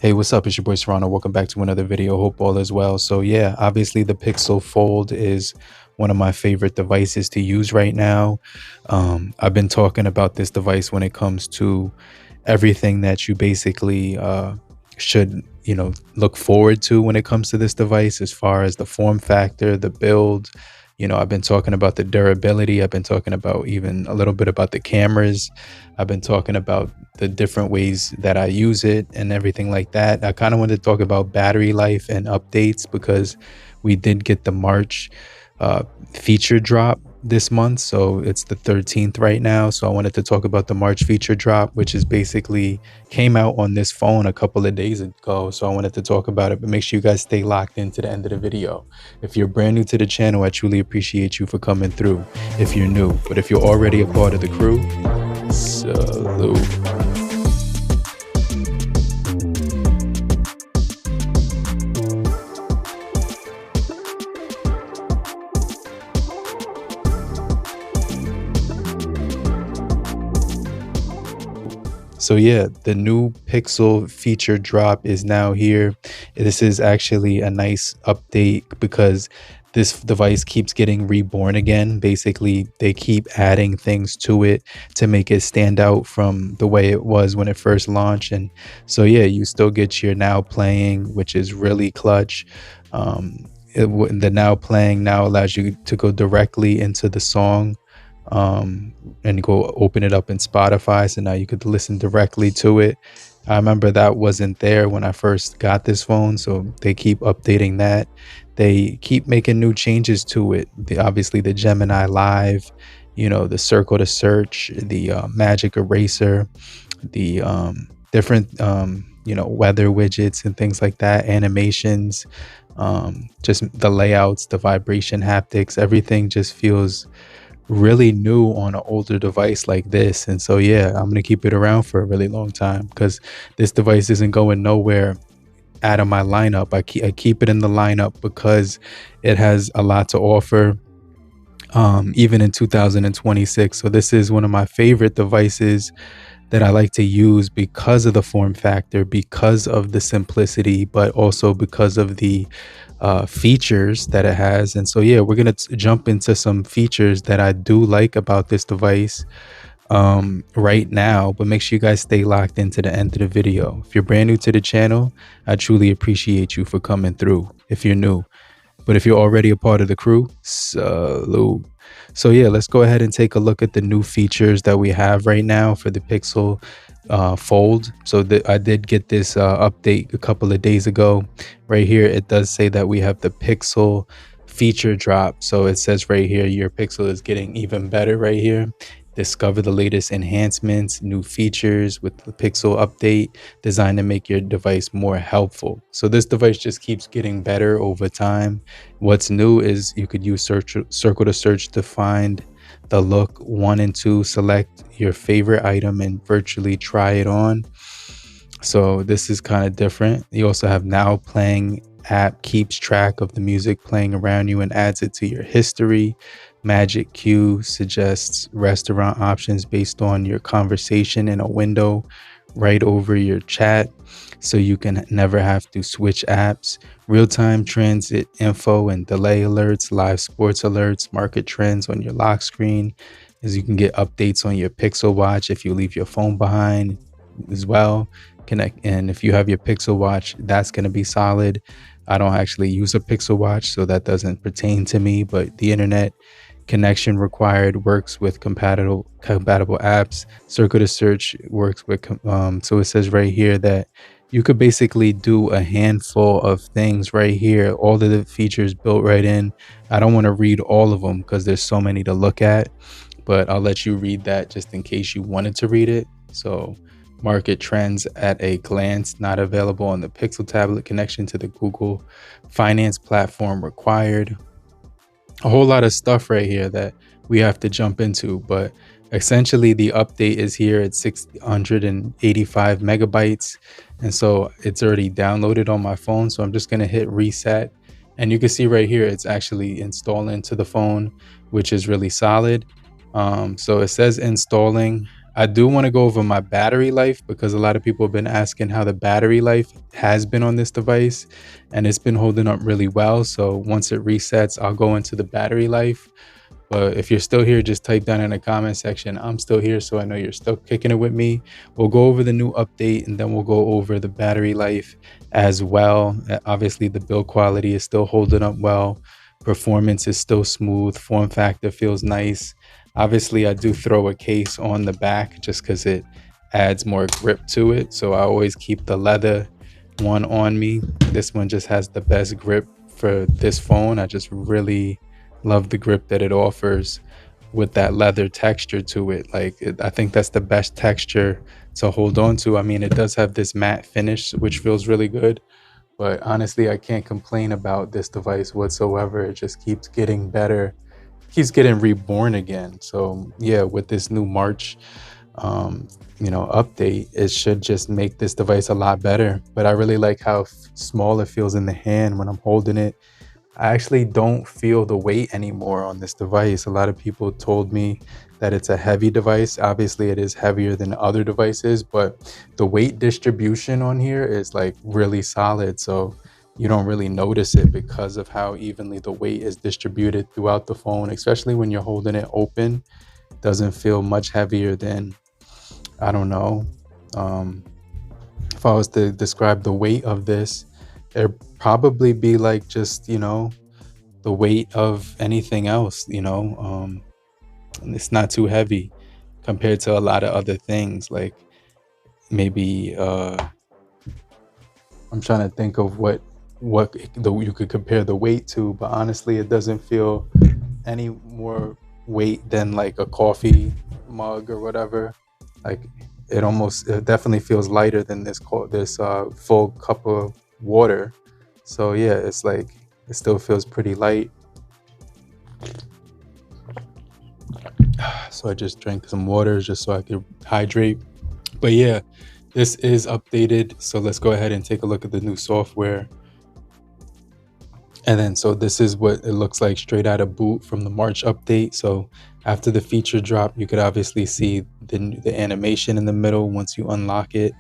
Hey, what's up? It's your boy Serrano. Welcome back to another video. Hope all is well. So yeah, obviously the Pixel Fold is one of my favorite devices to use right now. I've been talking about this device when it comes to everything that you basically should, look forward to when it comes to this device, as far as the form factor, the build. I've been talking about the durability. I've been talking about even a little bit about the cameras. I've been talking about the different ways that I use it and everything like that. I kind of wanted to talk about battery life and updates because we did get the March feature drop this month. So it's the 13th right now. So I wanted to talk about the March feature drop, which is basically came out on this phone a couple of days ago. So I wanted to talk about it, but make sure you guys stay locked into the end of the video. If you're brand new to the channel, I truly appreciate you for coming through if you're new. But if you're already a part of the crew, salute. So yeah, the new Pixel feature drop is now here. This is actually a nice update because this device keeps getting reborn again. Basically, they keep adding things to it to make it stand out from the way it was when it first launched. And so yeah, you still get your now playing, which is really clutch. The now playing now allows you to go directly into the song and go open it up in Spotify, so now you could listen directly to it. I remember that wasn't there when I first got this phone, so they keep updating that. They keep making new changes to it. Obviously the Gemini Live, the circle to search, the magic eraser, the different weather widgets and things like that, animations, just the layouts, the vibration haptics, everything just feels really new on an older device like this. And so yeah, I'm gonna keep it around for a really long time because this device isn't going nowhere out of my lineup. I keep it in the lineup because it has a lot to offer, even in 2026. So this is one of my favorite devices that I like to use because of the form factor, because of the simplicity, but also because of the features that it has. And so yeah, we're gonna jump into some features that I do like about this device right now, but make sure you guys stay locked into the end of the video. If you're brand new to the channel, I truly appreciate you for coming through if you're new. But if you're already a part of the crew, salute. So yeah, let's go ahead and take a look at the new features that we have right now for the Pixel Fold. So I did get this update a couple of days ago. Right here, it does say that we have the Pixel feature drop. So it says right here, your Pixel is getting even better right here. Discover the latest enhancements, new features with the Pixel update designed to make your device more helpful. So this device just keeps getting better over time. What's new is you could use circle to search to find the look 1 and 2, select your favorite item and virtually try it on. So this is kind of different. You also have now playing app, keeps track of the music playing around you and adds it to your history. Magic Queue suggests restaurant options based on your conversation in a window right over your chat, so you can never have to switch apps. Real-time transit info and delay alerts, live sports alerts, market trends on your lock screen, as you can get updates on your Pixel Watch if you leave your phone behind as well. And if you have your Pixel Watch, that's going to be solid. I don't actually use a Pixel Watch, so that doesn't pertain to me, but the internet connection required works with compatible apps. Circle to search works with so it says right here that you could basically do a handful of things right here, all of the features built right in. I don't want to read all of them because there's so many to look at, but I'll let you read that just in case you wanted to read it. So market trends at a glance, not available on the Pixel tablet, connection to the Google Finance platform required. A whole lot of stuff right here that we have to jump into, but essentially the update is here at 685 megabytes, and so it's already downloaded on my phone. So I'm just going to hit reset, and you can see right here it's actually installing to the phone, which is really solid. So it says installing. I do want to go over my battery life because a lot of people have been asking how the battery life has been on this device, and it's been holding up really well. So once it resets, I'll go into the battery life. But if you're still here, just type down in the comment section, I'm still here, so I know you're still kicking it with me. We'll go over the new update, and then we'll go over the battery life as well. Obviously, the build quality is still holding up well. Performance is still smooth. Form factor feels nice. Obviously, I do throw a case on the back just because it adds more grip to it. So I always keep the leather one on me. This one just has the best grip for this phone. I just really love the grip that it offers with that leather texture to it. I think that's the best texture to hold on to. I mean, it does have this matte finish, which feels really good. But honestly, I can't complain about this device whatsoever. It just keeps getting better, keeps getting reborn again. So yeah, with this new March update, it should just make this device a lot better. But I really like how small it feels in the hand when I'm holding it. I actually don't feel the weight anymore on this device. A lot of people told me that it's a heavy device. Obviously, it is heavier than other devices, but the weight distribution on here is like really solid. So you don't really notice it because of how evenly the weight is distributed throughout the phone, especially when you're holding it open. It doesn't feel much heavier than, I don't know, if I was to describe the weight of this, it'd probably be like just, the weight of anything else, and it's not too heavy compared to a lot of other things. Like maybe I'm trying to think of you could compare the weight to, but honestly, it doesn't feel any more weight than like a coffee mug or whatever. Like it definitely feels lighter than this full cup of water. So yeah, it's like it still feels pretty light. So I just drank some water just so I could hydrate. But yeah, this is updated. So let's go ahead and take a look at the new software. And then, so this is what it looks like straight out of boot from the March update. So after the feature drop, you could obviously see the animation in the middle once you unlock it.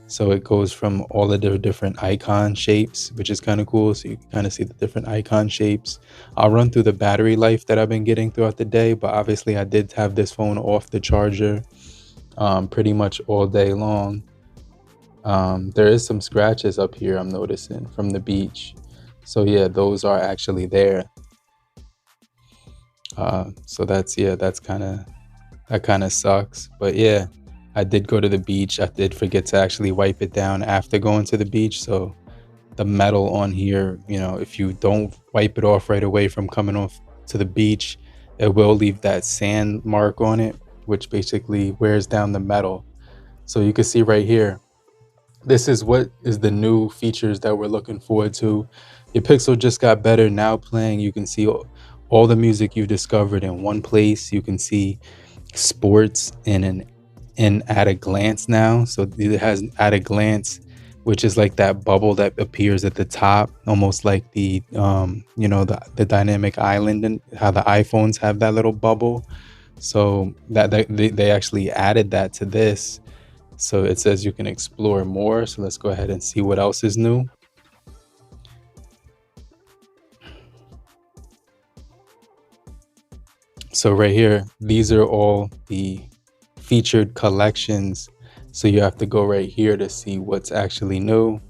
So it goes from all of the different icon shapes, which is kind of cool. So you can kind of see the different icon shapes. I'll run through the battery life that I've been getting throughout the day, but obviously I did have this phone off the charger pretty much all day long. There is some scratches up here I'm noticing from the beach. So yeah, those are actually there. So that kind of sucks. But yeah, I did go to the beach. I did forget to actually wipe it down after going to the beach. So the metal on here, if you don't wipe it off right away from coming off to the beach, it will leave that sand mark on it, which basically wears down the metal. So you can see right here, this is what is the new features that we're looking forward to. Your Pixel just got better. Now playing, you can see all the music you discovered in one place. You can see sports in at a glance now. So it has at a glance, which is like that bubble that appears at the top, almost like the dynamic island and how the iPhones have that little bubble. So that they actually added that to this. So it says you can explore more. So let's go ahead and see what else is new. So right here, these are all the featured collections. So you have to go right here to see what's actually new.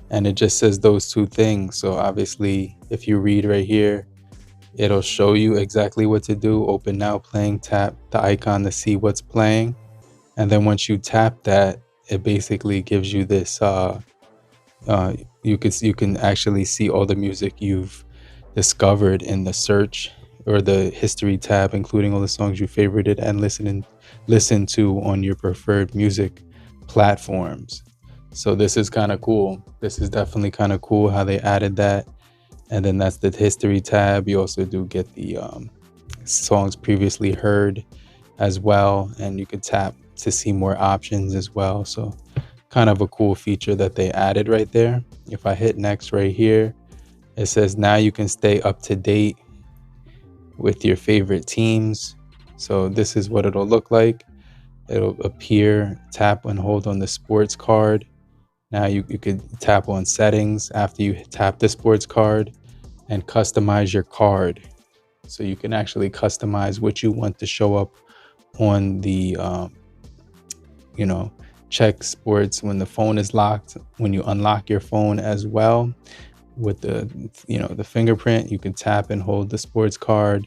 And it just says those two things. So obviously, if you read right here, it'll show you exactly what to do. Open now, playing, tap the icon to see what's playing. And then once you tap that, it basically gives you this, you can actually see all the music you've discovered in the search or the history tab, including all the songs you favorited and listen to on your preferred music platforms. So this is kind of cool. This is definitely kind of cool how they added that. And then that's the history tab. You also do get the songs previously heard as well, and you could tap to see more options as well. So kind of a cool feature that they added right there. If I hit next right here, it says now you can stay up to date with your favorite teams. So this is what it'll look like. it'll appear. Tap and hold on the sports card. Now you could tap on settings after you tap the sports card and customize your card. So you can actually customize what you want to show up on the, you know, check sports when the phone is locked, when you unlock your phone as well. With the, you know, the fingerprint, you can tap and hold the sports card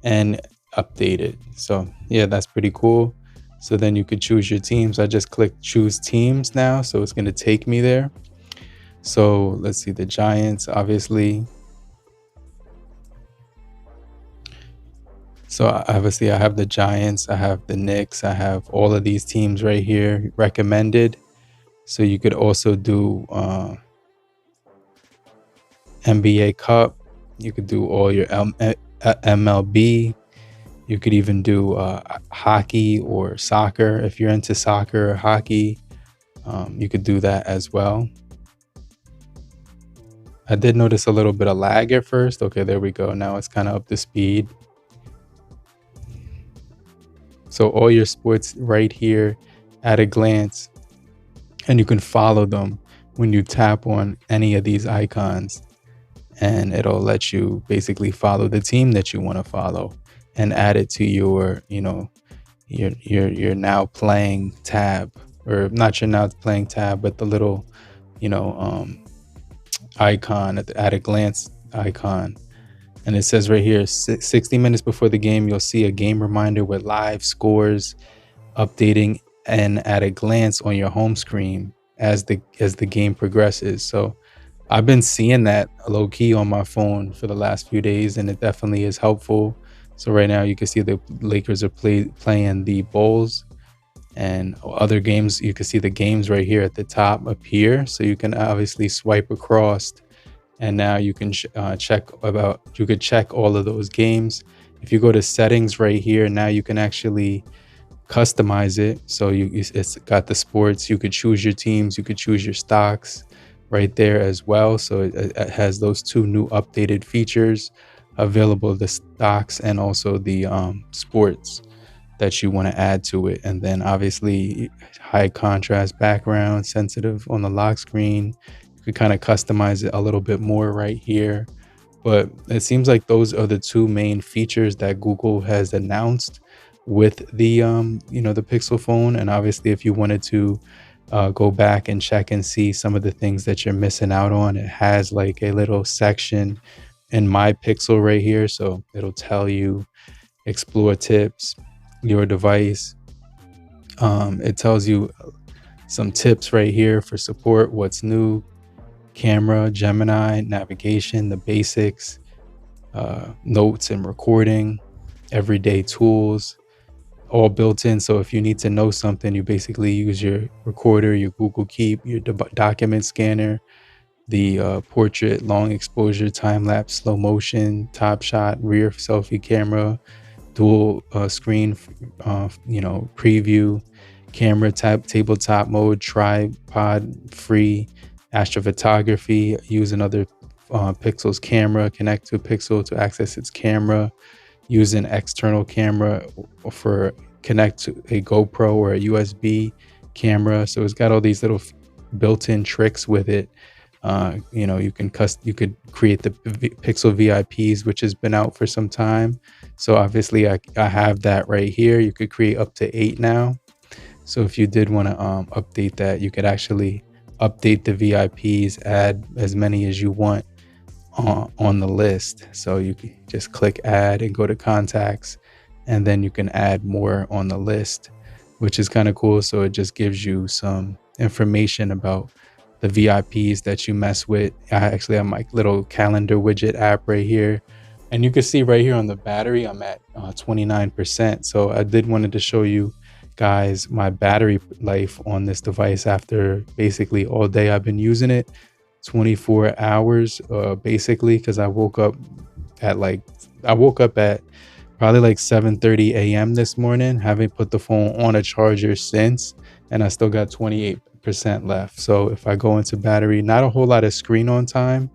and update it. So yeah, that's pretty cool. So then you could choose your teams. I just clicked choose teams now, so it's going to take me there. So let's see, the Giants, obviously. So obviously I have the Giants, I have the Knicks, I have all of these teams right here recommended. So you could also do NBA Cup. You could do all your MLB. You could even do hockey or soccer. If you're into soccer or hockey, you could do that as well. I did notice a little bit of lag at first. Okay, there we go. Now it's kind of up to speed. So all your sports right here at a glance, and you can follow them when you tap on any of these icons, and it'll let you basically follow the team that you want to follow and add it to your, you know, your now playing tab, or not your now playing tab, but the little, you know, icon at a glance icon. And it says right here, 60 minutes before the game, you'll see a game reminder with live scores updating and at a glance on your home screen as the game progresses. So I've been seeing that low key on my phone for the last few days, and it definitely is helpful. So right now you can see the Lakers are playing the Bulls, and other games, you can see the games right here at the top up here. So you can obviously swipe across, and now you can you could check all of those games. If you go to settings right here, now you can actually customize it. So it's got the sports, you could choose your teams, you could choose your stocks right there as well. So it has those two new updated features available, the stocks and also the sports that you want to add to it. And then obviously high contrast background, sensitive on the lock screen. You could kind of customize it a little bit more right here. But it seems like those are the two main features that Google has announced with the you know, the Pixel phone. And obviously if you wanted to go back and check and see some of the things that you're missing out on, it has like a little section in My Pixel right here. So it'll tell you explore tips, your device. It tells you some tips right here for support, what's new, camera, Gemini, navigation, the basics, notes and recording, everyday tools, all built in. So if you need to know something, you basically use your recorder, your Google Keep, your document scanner, the portrait, long exposure, time lapse, slow motion, top shot, rear selfie camera, dual screen, you know, preview, camera type, tabletop mode, tripod free, astrophotography, use another Pixel's camera, connect to Pixel to access its camera, use an external camera for connect to a GoPro or a USB camera. So it's got all these little built-in tricks with it. You know, you could create the Pixel VIPs, which has been out for some time. So obviously I have that right here. You could create up to 8 now. So if you did want to update that, you could actually update the VIPs, add as many as you want on the list. So you can just click add and go to contacts, and then you can add more on the list, which is kind of cool. So it just gives you some information about the VIPs that you mess with. I actually have my little calendar widget app right here, and you can see right here on the battery, I'm at 29%. So I did wanted to show you guys my battery life on this device after basically all day I've been using it. 24 hours basically, because I woke up at probably like 7:30 a.m. this morning, haven't put the phone on a charger since, and I still got 28% left. So if I go into battery, not a whole lot of screen on time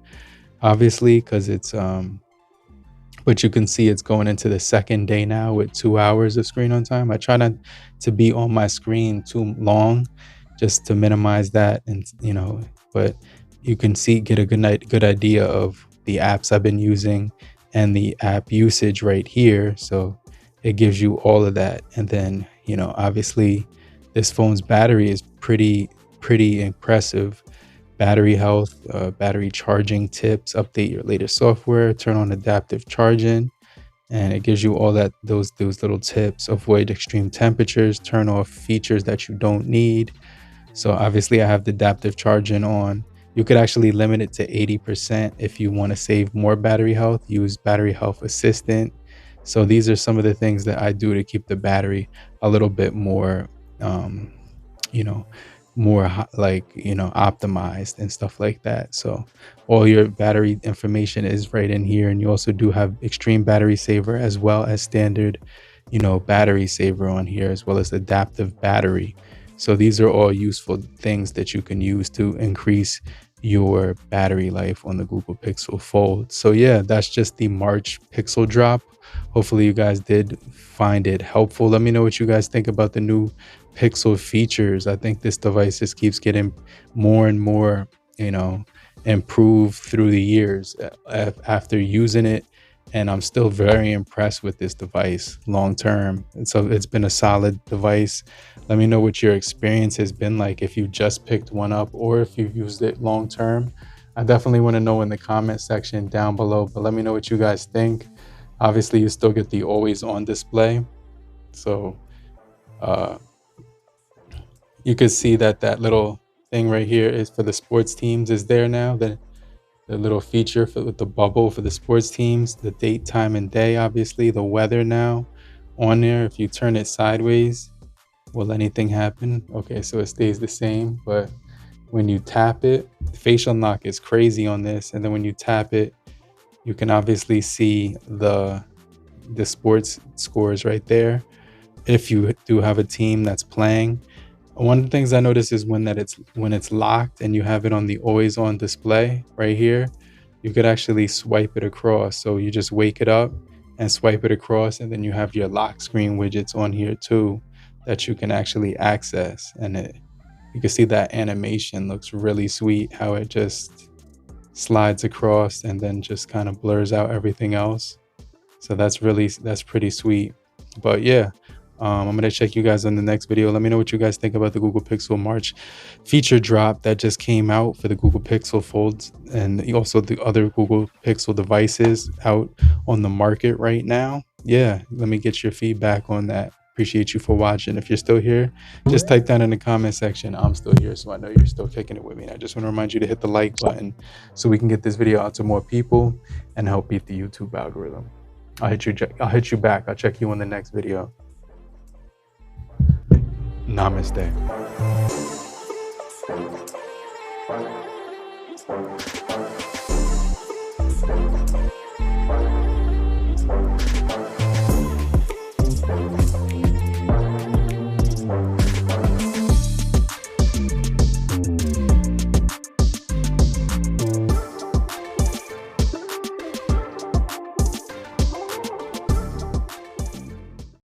obviously, because it's but but you can see it's going into the second day now with 2 hours of screen on time. I try not to be on my screen too long just to minimize that, and but you can see, get a good idea of the apps I've been using and the app usage right here. So it gives you all of that. And then, obviously this phone's battery is pretty impressive. Battery health, battery charging tips, update your latest software, turn on adaptive charging, and it gives you all that, those little tips. Avoid extreme temperatures, turn off features that you don't need. So obviously I have the adaptive charging on. You could actually limit it to 80% if you want to save more battery health. Use battery health assistant. So these are some of the things that I do to keep the battery a little bit more you know optimized and stuff like that. So all your battery information is right in here, and you also do have extreme battery saver as well as standard battery saver on here, as well as adaptive battery. So these are all useful things that you can use to increase your battery life on the Google Pixel Fold. So yeah, that's just the March Pixel drop. Hopefully you guys did find it helpful. Let me know what you guys think about the new Pixel features. I think this device just keeps getting more and more, improved through the years after using it. And I'm still very impressed with this device long term. And so it's been a solid device. Let me know what your experience has been like, if you just picked one up or if you've used it long term. I definitely want to know in the comment section down below, but let me know what you guys think. Obviously, you still get the always on display. So you can see that little thing right here is for the sports teams is there now. The little feature with the bubble for the sports teams, the date, time, and day, obviously, the weather now on there. If you turn it sideways, will anything happen? Okay, so it stays the same, but when you tap it, facial lock is crazy on this. And then when you tap it, you can obviously see the sports scores right there. If you do have a team that's playing, one of the things I notice is when it's locked and you have it on the always on display right here, you could actually swipe it across. So you just wake it up and swipe it across, and then you have your lock screen widgets on here too that you can actually access. And you can see that animation looks really sweet, how it just slides across and then just kind of blurs out everything else. So that's pretty sweet. But yeah, I'm gonna check you guys on the next video. Let me know what you guys think about the Google Pixel March feature drop that just came out for the Google Pixel Folds, and also the other Google Pixel devices out on the market right now. Yeah, let me get your feedback on that. Appreciate you for watching. If you're still here, just type down in the comment section, I'm still here, so I know you're still kicking it with me. And I just want to remind you to hit the like button so we can get this video out to more people and help beat the YouTube algorithm. I'll hit you back. I'll check you on the next video. Namaste.